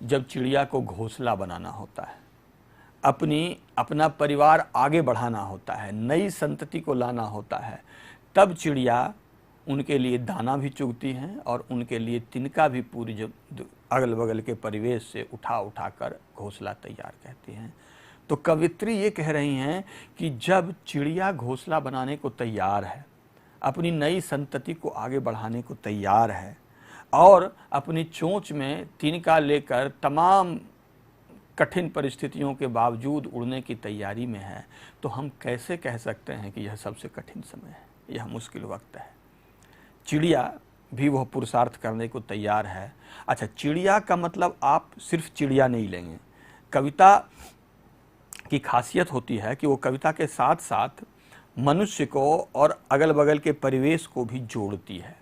जब चिड़िया को घोंसला बनाना होता है, अपना परिवार आगे बढ़ाना होता है, नई संतति को लाना होता है, तब चिड़िया उनके लिए दाना भी चुगती हैं और उनके लिए तिनका भी पूरी जब अगल बगल के परिवेश से उठा कर घोंसला तैयार करती हैं। तो कवित्री ये कह रही हैं कि जब चिड़िया घोंसला बनाने को तैयार है, अपनी नई संतति को आगे बढ़ाने को तैयार है और अपनी चोंच में तिनका लेकर तमाम कठिन परिस्थितियों के बावजूद उड़ने की तैयारी में है, तो हम कैसे कह सकते हैं कि यह सबसे कठिन समय है, यह मुश्किल वक्त है? चिड़िया भी वह पुरुषार्थ करने को तैयार है। अच्छा, चिड़िया का मतलब आप सिर्फ चिड़िया नहीं लेंगे। कविता की खासियत होती है कि वो कविता के साथ साथ मनुष्य को और अगल बगल के परिवेश को भी जोड़ती है।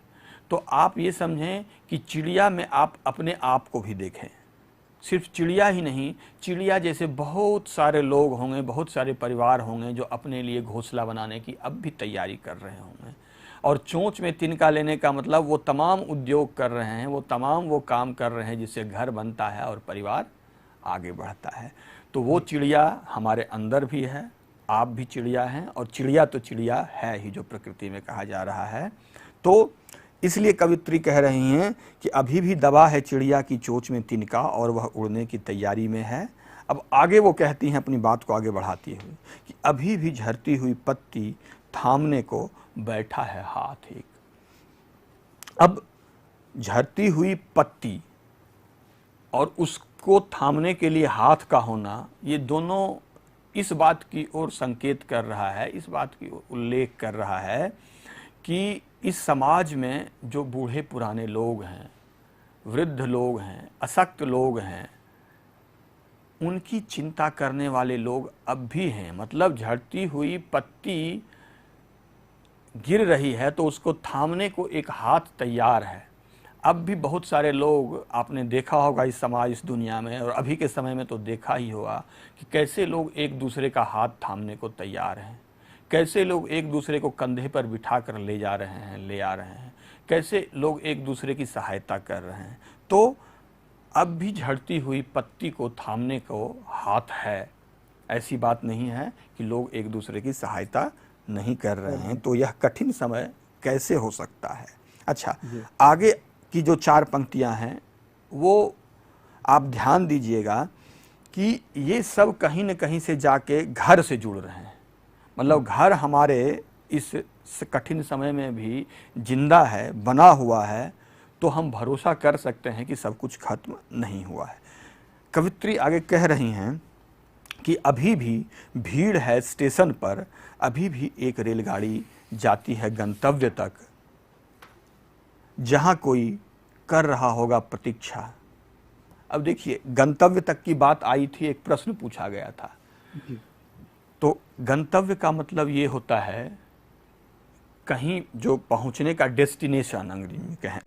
तो आप ये समझें कि चिड़िया में आप अपने आप को भी देखें। सिर्फ चिड़िया ही नहीं, चिड़िया जैसे बहुत सारे लोग होंगे, बहुत सारे परिवार होंगे जो अपने लिए घोंसला बनाने की अब भी तैयारी कर रहे होंगे। और चोंच में तिनका लेने का मतलब वो तमाम उद्योग कर रहे हैं, वो तमाम वो काम कर रहे हैं जिससे घर बनता है और परिवार आगे बढ़ता है। तो वो चिड़िया हमारे अंदर भी है, आप भी चिड़िया हैं, और चिड़िया तो चिड़िया है ही जो प्रकृति में कहा जा रहा है। तो इसलिए कवित्री कह रही हैं कि अभी भी दबा है चिड़िया की चोंच में तिनका और वह उड़ने की तैयारी में है। अब आगे वो कहती हैं अपनी बात को आगे बढ़ाती हुई कि अभी भी झरती हुई पत्ती थामने को बैठा है हाथ एक। अब झरती हुई पत्ती और उसको थामने के लिए हाथ का होना, ये दोनों इस बात की ओर संकेत कर रहा है, इस बात की उल्लेख कर रहा है कि इस समाज में जो बूढ़े पुराने लोग हैं, वृद्ध लोग हैं, अशक्त लोग हैं, उनकी चिंता करने वाले लोग अब भी हैं। मतलब झड़ती हुई पत्ती गिर रही है तो उसको थामने को एक हाथ तैयार है। अब भी बहुत सारे लोग, आपने देखा होगा इस समाज, इस दुनिया में, और अभी के समय में तो देखा ही होगा कि कैसे लोग एक दूसरे का हाथ थामने को तैयार हैं, कैसे लोग एक दूसरे को कंधे पर बिठा कर ले जा रहे हैं, ले आ रहे हैं, कैसे लोग एक दूसरे की सहायता कर रहे हैं। तो अब भी झड़ती हुई पत्ती को थामने को हाथ है। ऐसी बात नहीं है कि लोग एक दूसरे की सहायता नहीं कर रहे हैं। तो यह कठिन समय कैसे हो सकता है? अच्छा, आगे की जो 4 पंक्तियां हैं वो आप ध्यान दीजिएगा कि ये सब कहीं न कहीं से जाके घर से जुड़ रहे हैं। मतलब घर हमारे इस कठिन समय में भी जिंदा है, बना हुआ है, तो हम भरोसा कर सकते हैं कि सब कुछ खत्म नहीं हुआ है। कवित्री आगे कह रही हैं कि अभी भी भीड़ है स्टेशन पर, अभी भी एक रेलगाड़ी जाती है गंतव्य तक, जहां कोई कर रहा होगा प्रतीक्षा। अब देखिए, गंतव्य तक की बात आई थी, एक प्रश्न पूछा गया था। तो गंतव्य का मतलब ये होता है कहीं जो पहुंचने का डेस्टिनेशन,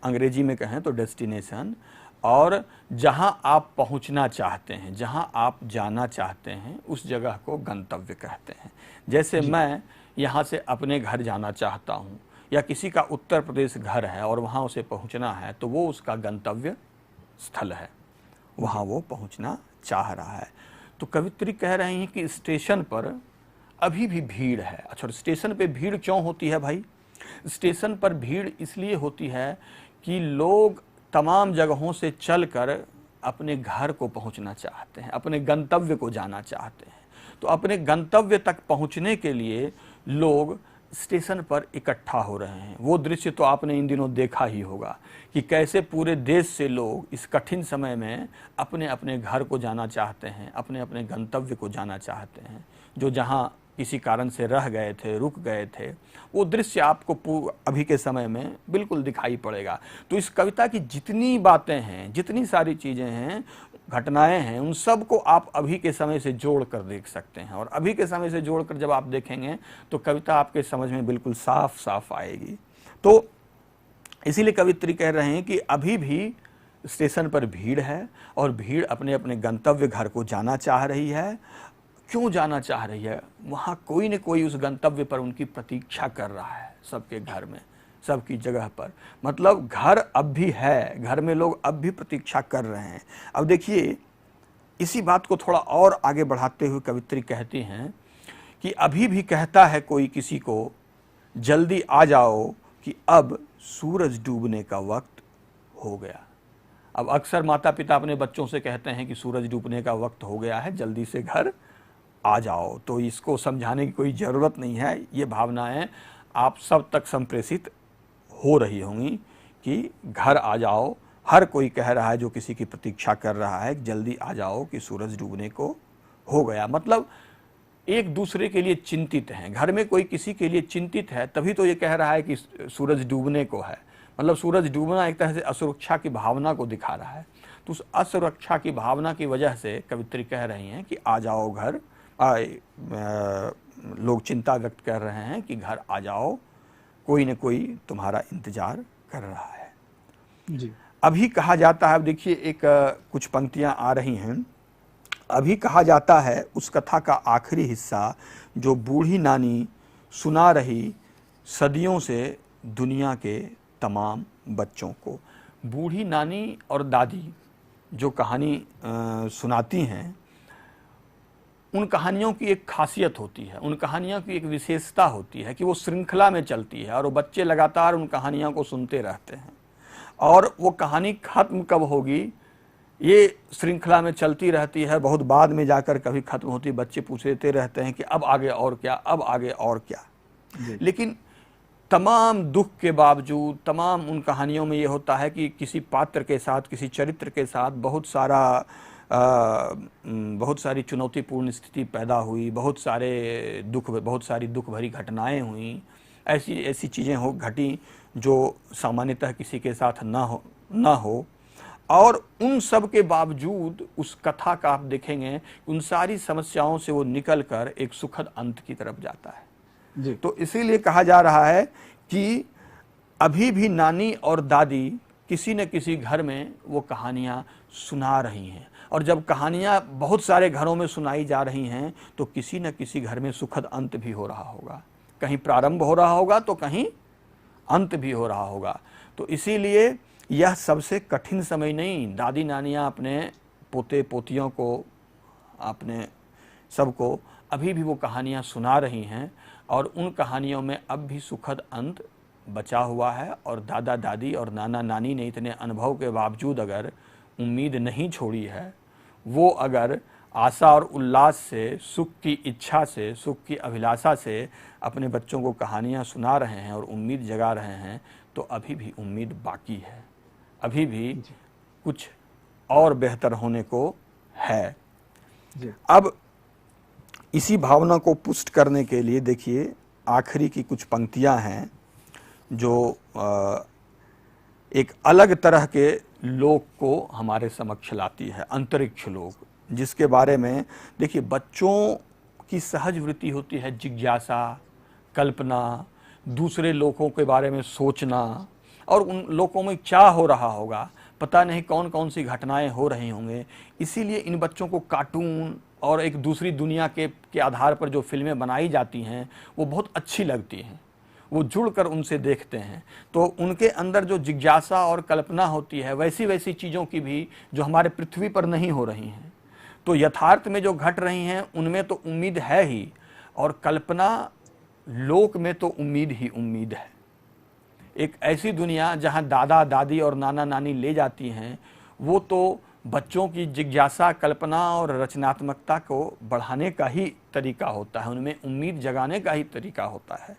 अंग्रेजी में कहें तो डेस्टिनेशन, और जहां आप पहुंचना चाहते हैं, जहां आप जाना चाहते हैं, उस जगह को गंतव्य कहते हैं। जैसे मैं यहाँ से अपने घर जाना चाहता हूँ, या किसी का उत्तर प्रदेश घर है और वहाँ उसे पहुँचना है, तो वो उसका गंतव्य स्थल है, वहाँ वो पहुँचना चाह रहा है। तो कवित्री कह रही हैं कि स्टेशन पर अभी भी भीड़ है। अच्छा, स्टेशन पे भीड़ क्यों होती है भाई? स्टेशन पर भीड़ इसलिए होती है कि लोग तमाम जगहों से चलकर अपने घर को पहुंचना चाहते हैं, अपने गंतव्य को जाना चाहते हैं। तो अपने गंतव्य तक पहुंचने के लिए लोग स्टेशन पर इकट्ठा हो रहे हैं। वो दृश्य तो आपने इन दिनों देखा ही होगा कि कैसे पूरे देश से लोग इस कठिन समय में अपने अपने घर को जाना चाहते हैं, अपने अपने गंतव्य को जाना चाहते हैं। जो जहाँ किसी कारण से रह गए थे, रुक गए थे, वो दृश्य आपको अभी के समय में बिल्कुल दिखाई पड़ेगा। तो इस कविता की जितनी बातें हैं, जितनी सारी चीज़ें हैं, घटनाएं हैं, उन सब को आप अभी के समय से जोड़ कर देख सकते हैं। और अभी के समय से जोड़कर जब आप देखेंगे तो कविता आपके समझ में बिल्कुल साफ साफ आएगी। तो इसीलिए कवित्री कह रहे हैं कि अभी भी स्टेशन पर भीड़ है और भीड़ अपने अपने गंतव्य घर को जाना चाह रही है। क्यों जाना चाह रही है? वहाँ कोई न कोई उस गंतव्य पर उनकी प्रतीक्षा कर रहा है, सबके घर में, सबकी जगह पर। मतलब घर अब भी है, घर में लोग अब भी प्रतीक्षा कर रहे हैं। अब देखिए, इसी बात को थोड़ा और आगे बढ़ाते हुए कवित्री कहती हैं कि अभी भी कहता है कोई किसी को, जल्दी आ जाओ कि अब सूरज डूबने का वक्त हो गया। अब अक्सर माता पिता अपने बच्चों से कहते हैं कि सूरज डूबने का वक्त हो गया है, जल्दी से घर आ जाओ। तो इसको समझाने की कोई ज़रूरत नहीं है। ये भावनाएं आप सब तक संप्रेषित हो रही होंगी कि घर आ जाओ। हर कोई कह रहा है जो किसी की प्रतीक्षा कर रहा है, जल्दी आ जाओ कि सूरज डूबने को हो गया। मतलब एक दूसरे के लिए चिंतित हैं। घर में कोई किसी के लिए चिंतित है तभी तो ये कह रहा है कि सूरज डूबने को है। मतलब सूरज डूबना एक तरह से असुरक्षा की भावना को दिखा रहा है। तो उस असुरक्षा की भावना की वजह से कवित्री कह रही हैं कि आ जाओ घर। लोग चिंता व्यक्त कर रहे हैं कि घर आ जाओ, कोई न कोई तुम्हारा इंतजार कर रहा है। जी। अभी कहा जाता है, देखिए एक कुछ पंक्तियां आ रही हैं। अभी कहा जाता है उस कथा का आखिरी हिस्सा जो बूढ़ी नानी सुना रही सदियों से दुनिया के तमाम बच्चों को। बूढ़ी नानी और दादी जो कहानी सुनाती हैं, उन कहानियों की एक खासियत होती है, उन कहानियों की एक विशेषता होती है कि वो श्रृंखला में चलती है और वो बच्चे लगातार उन कहानियों को सुनते रहते हैं। और वो कहानी खत्म कब होगी ये श्रृंखला में चलती रहती है, बहुत बाद में जाकर कभी खत्म होती। बच्चे पूछते रहते हैं कि अब आगे और क्या, अब आगे और क्या। लेकिन तमाम दुख के बावजूद, तमाम उन कहानियों में ये होता है कि किसी पात्र के साथ, किसी चरित्र के साथ बहुत सारी चुनौतीपूर्ण स्थिति पैदा हुई, बहुत सारी दुख भरी घटनाएं हुई, ऐसी चीज़ें घटी जो सामान्यतः किसी के साथ ना हो। और उन सब के बावजूद उस कथा का आप देखेंगे, उन सारी समस्याओं से वो निकल कर एक सुखद अंत की तरफ जाता है जी। तो इसीलिए कहा जा रहा है कि अभी भी नानी और दादी किसी न किसी घर में वो कहानियाँ सुना रही हैं। और जब कहानियाँ बहुत सारे घरों में सुनाई जा रही हैं तो किसी न किसी घर में सुखद अंत भी हो रहा होगा। कहीं प्रारंभ हो रहा होगा तो कहीं अंत भी हो रहा होगा। तो इसीलिए यह सबसे कठिन समय नहीं, दादी नानियाँ अपने पोते पोतियों को, अपने सबको अभी भी वो कहानियाँ सुना रही हैं और उन कहानियों में अब भी सुखद अंत बचा हुआ है। और दादा दादी और नाना नानी ने इतने अनुभव के बावजूद अगर उम्मीद नहीं छोड़ी है, वो अगर आशा और उल्लास से, सुख की इच्छा से, सुख की अभिलाषा से अपने बच्चों को कहानियाँ सुना रहे हैं और उम्मीद जगा रहे हैं, तो अभी भी उम्मीद बाकी है, अभी भी कुछ और बेहतर होने को है जी। अब इसी भावना को पुष्ट करने के लिए देखिए आखिरी की कुछ पंक्तियां हैं जो एक अलग तरह के लोक को हमारे समक्ष लाती है, अंतरिक्ष लोक, जिसके बारे में देखिए बच्चों की सहज वृत्ति होती है, जिज्ञासा, कल्पना, दूसरे लोकों के बारे में सोचना, और उन लोकों में क्या हो रहा होगा, पता नहीं कौन कौन सी घटनाएं हो रही होंगे। इसीलिए इन बच्चों को कार्टून और एक दूसरी दुनिया के आधार पर जो फिल्में बनाई जाती हैं वो बहुत अच्छी लगती हैं, वो जुड़कर उनसे देखते हैं। तो उनके अंदर जो जिज्ञासा और कल्पना होती है वैसी वैसी चीज़ों की भी जो हमारे पृथ्वी पर नहीं हो रही हैं। तो यथार्थ में जो घट रही हैं उनमें तो उम्मीद है ही, और कल्पना लोक में तो उम्मीद ही उम्मीद है। एक ऐसी दुनिया जहां दादा दादी और नाना नानी ले जाती हैं, वो तो बच्चों की जिज्ञासा, कल्पना और रचनात्मकता को बढ़ाने का ही तरीका होता है, उनमें उम्मीद जगाने का ही तरीका होता है।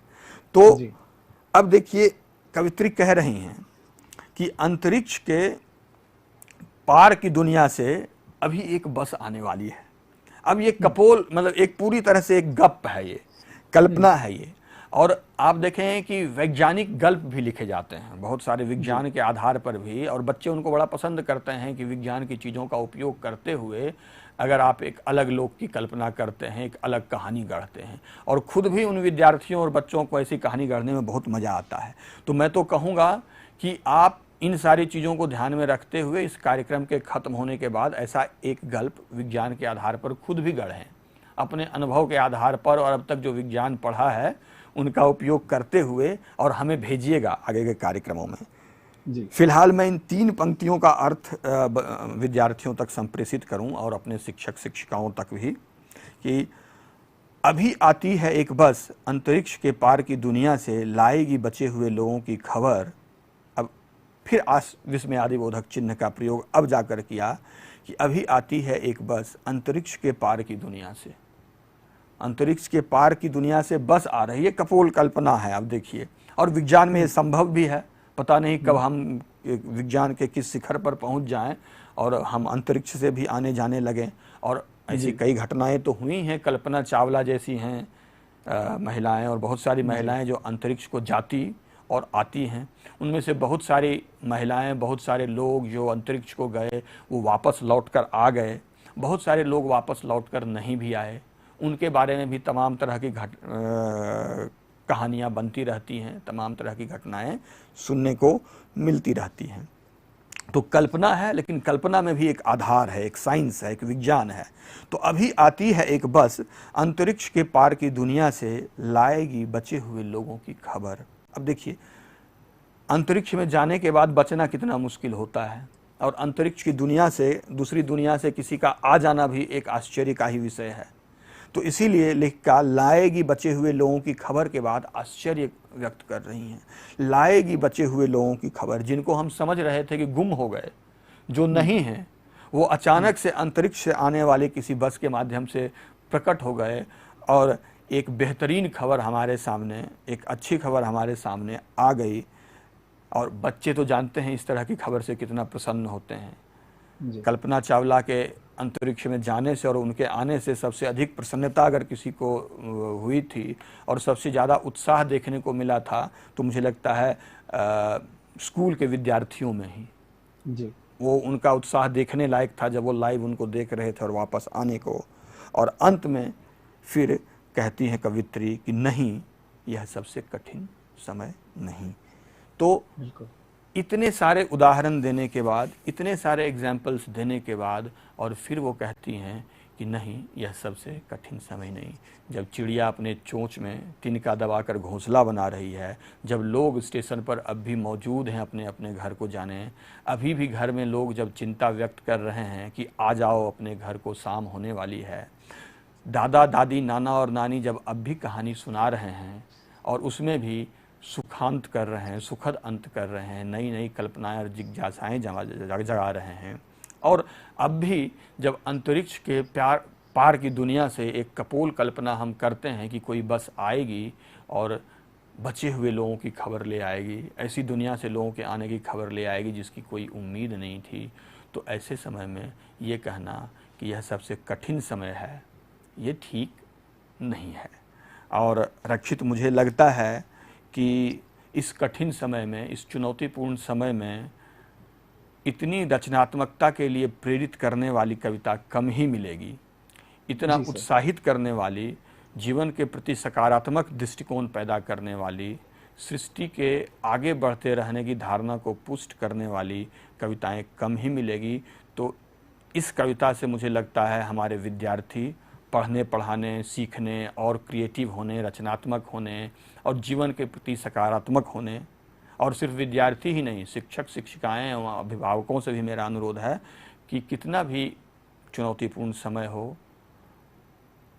तो जी अब देखिए, कवित्री कह रही हैं कि अंतरिक्ष के पार की दुनिया से अभी एक बस आने वाली है। अब ये कपोल मतलब एक पूरी तरह से एक गप है, ये कल्पना है ये। और आप देखें कि वैज्ञानिक गल्प भी लिखे जाते हैं बहुत सारे विज्ञान के आधार पर भी, और बच्चे उनको बड़ा पसंद करते हैं कि विज्ञान की चीज़ों का उपयोग करते हुए अगर आप एक अलग लोक की कल्पना करते हैं, एक अलग कहानी गढ़ते हैं, और खुद भी उन विद्यार्थियों और बच्चों को ऐसी कहानी गढ़ने में बहुत मज़ा आता है। तो मैं तो कहूँगा कि आप इन सारी चीज़ों को ध्यान में रखते हुए इस कार्यक्रम के ख़त्म होने के बाद ऐसा एक गल्प विज्ञान के आधार पर खुद भी गढ़ें, अपने अनुभव के आधार पर, और अब तक जो विज्ञान पढ़ा है उनका उपयोग करते हुए, और हमें भेजिएगा आगे के कार्यक्रमों में। जी फिलहाल मैं इन 3 पंक्तियों का अर्थ विद्यार्थियों तक संप्रेषित करूं और अपने शिक्षक शिक्षिकाओं तक भी, कि अभी आती है एक बस अंतरिक्ष के पार की दुनिया से, लाएगी बचे हुए लोगों की खबर। अब फिर विस्मय आदिबोधक चिन्ह का प्रयोग अब जाकर किया कि अभी आती है एक बस अंतरिक्ष के पार की दुनिया से। अंतरिक्ष के पार की दुनिया से बस आ रही है, कपोल कल्पना है। अब देखिए, और विज्ञान में ये संभव भी है, पता नहीं कब हम विज्ञान के किस शिखर पर पहुंच जाएं और हम अंतरिक्ष से भी आने जाने लगें। और ऐसी कई घटनाएं तो हुई हैं, कल्पना चावला जैसी हैं महिलाएं, और बहुत सारी महिलाएं जो अंतरिक्ष को जाती और आती हैं। उनमें से बहुत सारी महिलाएं, बहुत सारे लोग जो अंतरिक्ष को गए वो वापस लौटकर आ गए, बहुत सारे लोग वापस लौटकर नहीं भी आए। उनके बारे में भी तमाम तरह की कहानियाँ बनती रहती हैं, तमाम तरह की घटनाएं सुनने को मिलती रहती हैं। तो कल्पना है, लेकिन कल्पना में भी एक आधार है, एक साइंस है, एक विज्ञान है। तो अभी आती है एक बस अंतरिक्ष के पार की दुनिया से, लाएगी बचे हुए लोगों की खबर। अब देखिए, अंतरिक्ष में जाने के बाद बचना कितना मुश्किल होता है, और अंतरिक्ष की दुनिया से, दूसरी दुनिया से किसी का आ जाना भी एक आश्चर्य का ही विषय है। तो इसीलिए लेखिका लाएगी बचे हुए लोगों की खबर के बाद आश्चर्य व्यक्त कर रही हैं। लाएगी बचे हुए लोगों की खबर, जिनको हम समझ रहे थे कि गुम हो गए, जो नहीं हैं, वो अचानक से अंतरिक्ष से आने वाले किसी बस के माध्यम से प्रकट हो गए, और एक बेहतरीन खबर हमारे सामने, एक अच्छी खबर हमारे सामने आ गई। और बच्चे तो जानते हैं इस तरह की खबर से कितना प्रसन्न होते हैं। कल्पना चावला के अंतरिक्ष में जाने से और उनके आने से सबसे अधिक प्रसन्नता अगर किसी को हुई थी और सबसे ज़्यादा उत्साह देखने को मिला था, तो मुझे लगता है स्कूल के विद्यार्थियों में ही जी वो उनका उत्साह देखने लायक था, जब वो लाइव उनको देख रहे थे और वापस आने को। और अंत में फिर कहती हैं कवित्री कि नहीं, यह सबसे कठिन समय नहीं। तो इतने सारे उदाहरण देने के बाद, इतने सारे एग्जाम्पल्स देने के बाद, और फिर वो कहती हैं कि नहीं, यह सबसे कठिन समय नहीं। जब चिड़िया अपने चोंच में तिनका दबाकर घोंसला बना रही है, जब लोग स्टेशन पर अब भी मौजूद हैं अपने अपने घर को जाने, अभी भी घर में लोग जब चिंता व्यक्त कर रहे हैं कि आ जाओ अपने घर को, शाम होने वाली है, दादा दादी नाना और नानी जब अब भी कहानी सुना रहे हैं और उसमें भी सुखांत कर रहे हैं, सुखद अंत कर रहे हैं, नई नई कल्पनाएं और जिज्ञासाएं जगा रहे हैं, और अब भी जब अंतरिक्ष के पार की दुनिया से एक कपोल कल्पना हम करते हैं कि कोई बस आएगी और बचे हुए लोगों की खबर ले आएगी, ऐसी दुनिया से लोगों के आने की खबर ले आएगी जिसकी कोई उम्मीद नहीं थी, तो ऐसे समय में ये कहना कि यह सबसे कठिन समय है, ये ठीक नहीं है। और रक्षित, मुझे लगता है कि इस कठिन समय में, इस चुनौतीपूर्ण समय में इतनी रचनात्मकता के लिए प्रेरित करने वाली कविता कम ही मिलेगी। इतना उत्साहित करने वाली, जीवन के प्रति सकारात्मक दृष्टिकोण पैदा करने वाली, सृष्टि के आगे बढ़ते रहने की धारणा को पुष्ट करने वाली कविताएं कम ही मिलेगी। तो इस कविता से मुझे लगता है हमारे विद्यार्थी पढ़ने, पढ़ाने, सीखने और क्रिएटिव होने, रचनात्मक होने और जीवन के प्रति सकारात्मक होने, और सिर्फ विद्यार्थी ही नहीं, शिक्षक शिक्षिकाएं एवं अभिभावकों से भी मेरा अनुरोध है कि कितना भी चुनौतीपूर्ण समय हो,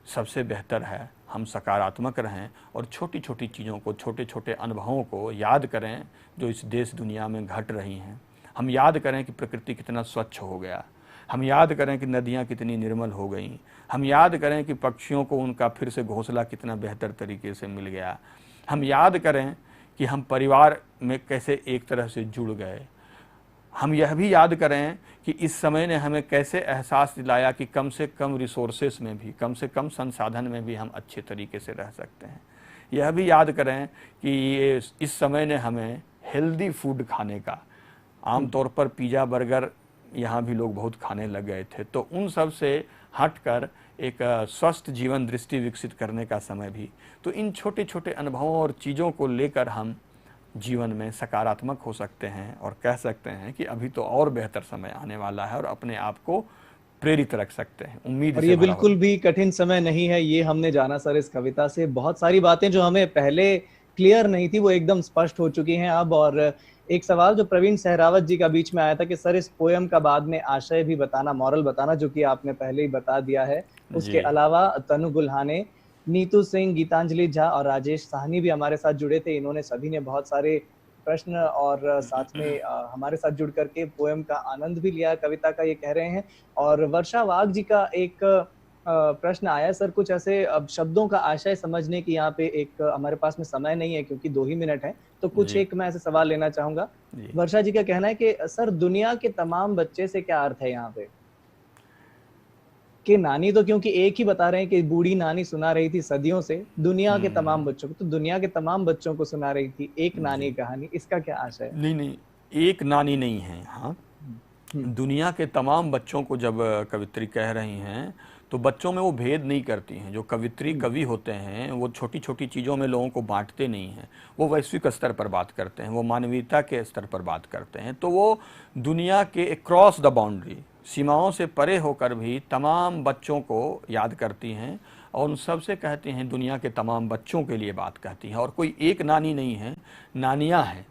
सबसे बेहतर है हम सकारात्मक रहें और छोटी छोटी चीज़ों को, छोटे छोटे अनुभवों को याद करें जो इस देश दुनिया में घट रही हैं। हम याद करें कि प्रकृति कितना स्वच्छ हो गया, हम याद करें कि नदियाँ कितनी निर्मल हो गईं, हम याद करें कि पक्षियों को उनका फिर से घोंसला कितना बेहतर तरीके से मिल गया, हम याद करें कि हम परिवार में कैसे एक तरह से जुड़ गए। हम यह भी याद करें कि इस समय ने हमें कैसे एहसास दिलाया कि कम से कम रिसोर्सेस में भी, कम से कम संसाधन में भी हम अच्छे तरीके से रह सकते हैं। यह भी याद करें कि ये इस समय ने हमें हेल्दी फूड खाने का, आमतौर पर पिज़्ज़ा बर्गर यहाँ भी लोग बहुत खाने लग गए थे, तो उन सब से हटकर एक स्वस्थ जीवन दृष्टि विकसित करने का समय भी। तो इन छोटे छोटे अनुभवों और चीज़ों को लेकर हम जीवन में सकारात्मक हो सकते हैं और कह सकते हैं कि अभी तो और बेहतर समय आने वाला है और अपने आप को प्रेरित रख सकते हैं, उम्मीद और से ये भरा बिल्कुल हुआ। भी कठिन समय नहीं है, ये हमने जाना सर इस कविता से। बहुत सारी बातें जो हमें पहले क्लियर नहीं थी वो एकदम स्पष्ट हो चुकी हैं अब। और एक सवाल जो प्रवीण सहरावत जी का बीच में आया था कि सर इस पोयम का बाद में आशय भी बताना, मॉरल बताना, जो कि आपने पहले ही बता दिया है। उसके जी। अलावा तनु गुल्हाने, नीतू सिंह, गीतांजलि झा और राजेश साहनी भी हमारे साथ जुड़े थे। इन्होंने सभी ने बहुत सारे प्रश्न और साथ में हमारे साथ जुड़ करके पोयम का आनंद भी लिया, कविता का, ये कह रहे हैं। और वर्षा वाघ जी का एक प्रश्न आया सर, कुछ ऐसे अब शब्दों का आशय समझने की यहाँ पे एक हमारे पास में समय नहीं है क्योंकि 2 ही मिनट है, तो कुछ जी। एक मैं ऐसे सवाल लेना चाहूंगा। जी। वर्षा जी का कहना है कि सर दुनिया के तमाम बच्चे से क्या अर्थ है यहाँ पे, कि नानी तो क्योंकि एक ही बता रहे हैं कि बूढ़ी नानी सुना रही थी सदियों से दुनिया के तमाम बच्चों को, तो दुनिया के तमाम बच्चों को सुना रही थी एक नानी जी। कहानी, इसका क्या आशय है? नहीं नहीं, एक नानी नहीं है। हाँ, हम्म, दुनिया के तमाम बच्चों को जब कवित्री कह रही हैं तो बच्चों में वो भेद नहीं करती हैं। जो कवित्री कवि होते हैं वो छोटी छोटी चीज़ों में लोगों को बांटते नहीं हैं, वो वैश्विक स्तर पर बात करते हैं, वो मानवीयता के स्तर पर बात करते हैं। तो वो दुनिया के क्रॉस द बाउंड्री, सीमाओं से परे होकर भी तमाम बच्चों को याद करती हैं और उन सब से कहती हैं, दुनिया के तमाम बच्चों के लिए बात कहती हैं। और कोई एक नानी नहीं है, नानियाँ हैं,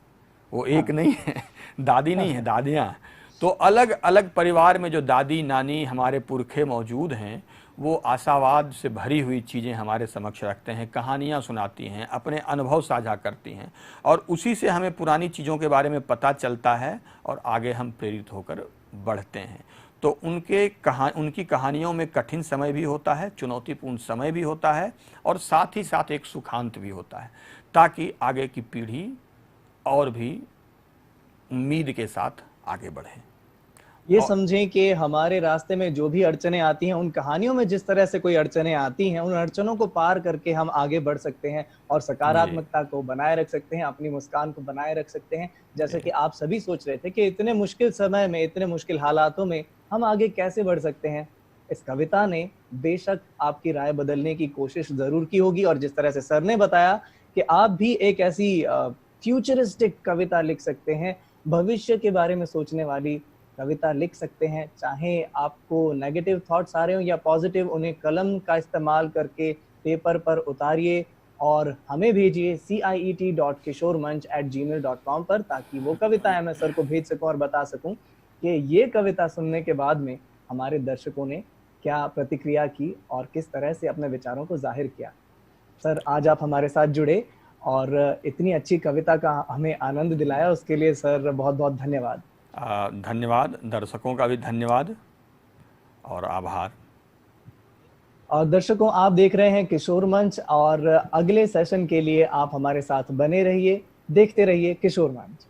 वो एक नहीं है, दादी नहीं है, दादियाँ। तो अलग अलग परिवार में जो दादी नानी हमारे पुरखे मौजूद हैं, वो आशावाद से भरी हुई चीज़ें हमारे समक्ष रखते हैं, कहानियाँ सुनाती हैं, अपने अनुभव साझा करती हैं और उसी से हमें पुरानी चीज़ों के बारे में पता चलता है और आगे हम प्रेरित होकर बढ़ते हैं। तो उनकी कहानियों में कठिन समय भी होता है, चुनौतीपूर्ण समय भी होता है और साथ ही साथ एक सुखांत भी होता है, ताकि आगे की पीढ़ी और भी उम्मीद के साथ आगे बढ़े। ये समझें कि हमारे रास्ते में जो भी अड़चनें आती हैं, उन कहानियों में जिस तरह से कोई अड़चनें आती हैं, उन अड़चनों को पार करके हम आगे बढ़ सकते हैं और सकारात्मकता को बनाए रख सकते हैं, अपनी मुस्कान को बनाए रख सकते हैं। जैसे कि आप सभी सोच रहे थे कि इतने मुश्किल समय में, इतने मुश्किल हालातों में हम आगे कैसे बढ़ सकते हैं। इस कविता ने बेशक आपकी राय बदलने की कोशिश जरूर की होगी। और जिस तरह से सर ने बताया कि आप भी एक ऐसी फ्यूचरिस्टिक कविता लिख सकते हैं, भविष्य के बारे में सोचने वाली कविता लिख सकते हैं। चाहे आपको नेगेटिव थॉट्स आ रहे हो या पॉजिटिव, उन्हें कलम का इस्तेमाल करके पेपर पर उतारिए और हमें भेजिए ciet.kishormanch@gmail.com पर, ताकि वो कविताएं मैं सर को भेज सकूं और बता सकूं कि ये कविता सुनने के बाद में हमारे दर्शकों ने क्या प्रतिक्रिया की और किस तरह से अपने विचारों को जाहिर किया। सर आज आप हमारे साथ जुड़े और इतनी अच्छी कविता का हमें आनंद दिलाया, उसके लिए सर बहुत बहुत धन्यवाद। धन्यवाद, दर्शकों का भी धन्यवाद और आभार। और दर्शकों, आप देख रहे हैं किशोर मंच और अगले सेशन के लिए आप हमारे साथ बने रहिए, देखते रहिए किशोर मंच।